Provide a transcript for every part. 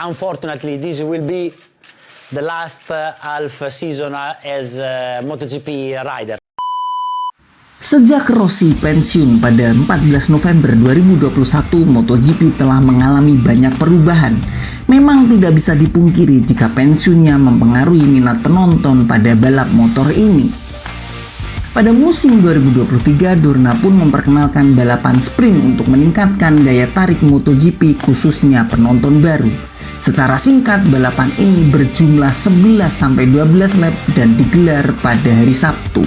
unfortunately, this will be the last half season as a MotoGP rider. Sejak Rossi pensiun pada 14 November 2021, MotoGP telah mengalami banyak perubahan. Memang tidak bisa dipungkiri jika pensiunnya mempengaruhi minat penonton pada balap motor ini. Pada musim 2023, Dorna pun memperkenalkan balapan sprint untuk meningkatkan daya tarik MotoGP khususnya penonton baru. Secara singkat, balapan ini berjumlah 11-12 lap dan digelar pada hari Sabtu.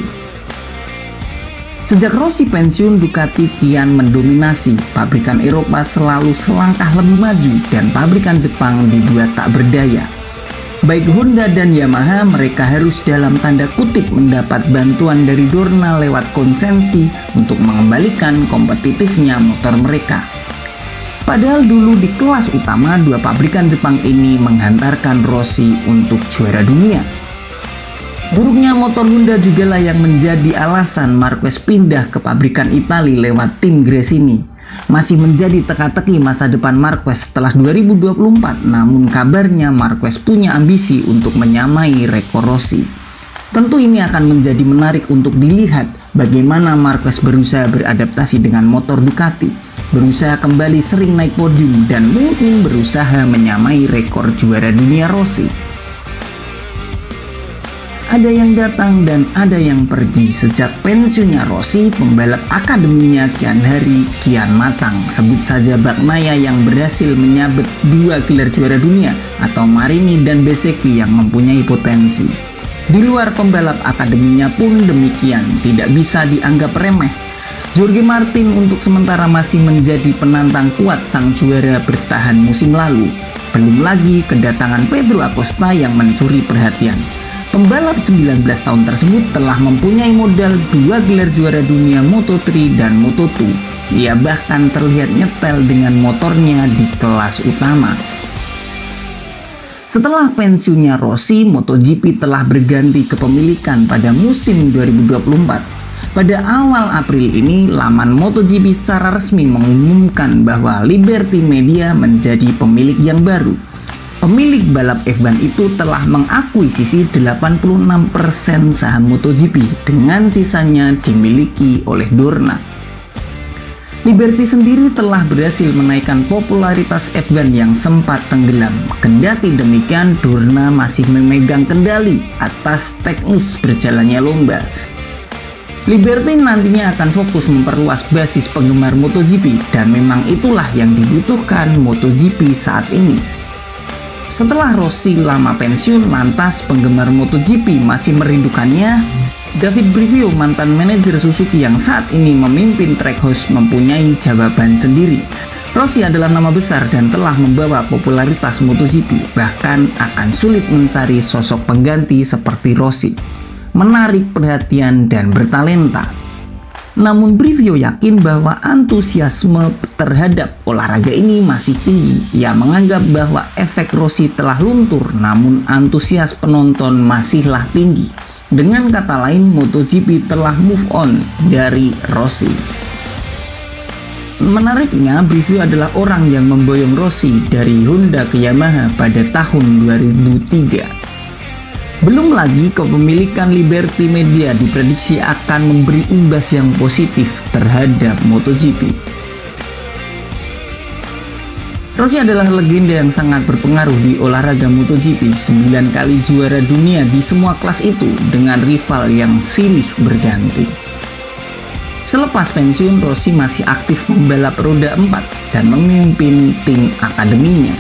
Sejak Rossi pensiun, Ducati kian mendominasi. Pabrikan Eropa selalu selangkah lebih maju dan pabrikan Jepang dibuat tak berdaya. Baik Honda dan Yamaha, mereka harus dalam tanda kutip mendapat bantuan dari Dorna lewat konsensi untuk mengembalikan kompetitifnya motor mereka. Padahal dulu di kelas utama, dua pabrikan Jepang ini menghantarkan Rossi untuk juara dunia. Buruknya motor Honda juga lah yang menjadi alasan Marquez pindah ke pabrikan Italia lewat tim Gresini. Masih menjadi teka-teki masa depan Marquez setelah 2024, namun kabarnya Marquez punya ambisi untuk menyamai rekor Rossi. Tentu ini akan menjadi menarik untuk dilihat bagaimana Marquez berusaha beradaptasi dengan motor Ducati, berusaha kembali sering naik podium, dan mungkin berusaha menyamai rekor juara dunia Rossi. Ada yang datang dan ada yang pergi. Sejak pensiunnya Rossi, pembalap akademinya kian hari kian matang. Sebut saja Bagnaia yang berhasil menyabet 2 gelar juara dunia, atau Marini dan Bezzecchi yang mempunyai potensi. Di luar pembalap akademinya pun demikian, tidak bisa dianggap remeh. Jorge Martin untuk sementara masih menjadi penantang kuat sang juara bertahan musim lalu. Belum lagi kedatangan Pedro Acosta yang mencuri perhatian. Pembalap 19 tahun tersebut telah mempunyai modal 2 gelar juara dunia Moto3 dan Moto2. Ia bahkan terlihat nyetel dengan motornya di kelas utama. Setelah pensiunnya Rossi, MotoGP telah berganti kepemilikan pada musim 2024. Pada awal April ini, laman MotoGP secara resmi mengumumkan bahwa Liberty Media menjadi pemilik yang baru. Pemilik balap F1 itu telah mengakuisisi 86% saham MotoGP, dengan sisanya dimiliki oleh Dorna. Liberty sendiri telah berhasil menaikkan popularitas F1 yang sempat tenggelam. Kendati demikian, Dorna masih memegang kendali atas teknis berjalannya lomba. Liberty nantinya akan fokus memperluas basis penggemar MotoGP, dan memang itulah yang dibutuhkan MotoGP saat ini. Setelah Rossi lama pensiun, lantas penggemar MotoGP masih merindukannya. David Brivio, mantan manajer Suzuki yang saat ini memimpin Trackhouse, mempunyai jawaban sendiri. Rossi adalah nama besar dan telah membawa popularitas MotoGP, bahkan akan sulit mencari sosok pengganti seperti Rossi. Menarik perhatian dan bertalenta. Namun Brivio yakin bahwa antusiasme terhadap olahraga ini masih tinggi. Ia menganggap bahwa efek Rossi telah luntur, namun antusias penonton masihlah tinggi. Dengan kata lain, MotoGP telah move on dari Rossi. Menariknya, Brivio adalah orang yang memboyong Rossi dari Honda ke Yamaha pada tahun 2003. Belum lagi kepemilikan Liberty Media diprediksi akan memberi imbas yang positif terhadap MotoGP. Rossi adalah legenda yang sangat berpengaruh di olahraga MotoGP, 9 kali juara dunia di semua kelas itu dengan rival yang silih berganti. Selepas pensiun, Rossi masih aktif membalap roda 4 dan memimpin tim akademinya.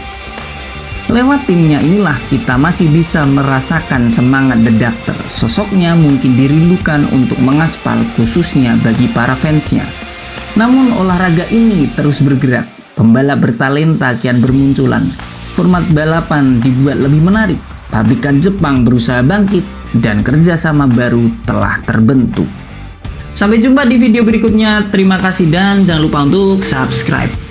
Lewat timnya inilah kita masih bisa merasakan semangat The Doctor. Sosoknya mungkin dirindukan untuk mengaspal, khususnya bagi para fansnya. Namun olahraga ini terus bergerak. Pembalap bertalenta kian bermunculan. Format balapan dibuat lebih menarik. Pabrikan Jepang berusaha bangkit dan kerjasama baru telah terbentuk. Sampai jumpa di video berikutnya. Terima kasih dan jangan lupa untuk subscribe.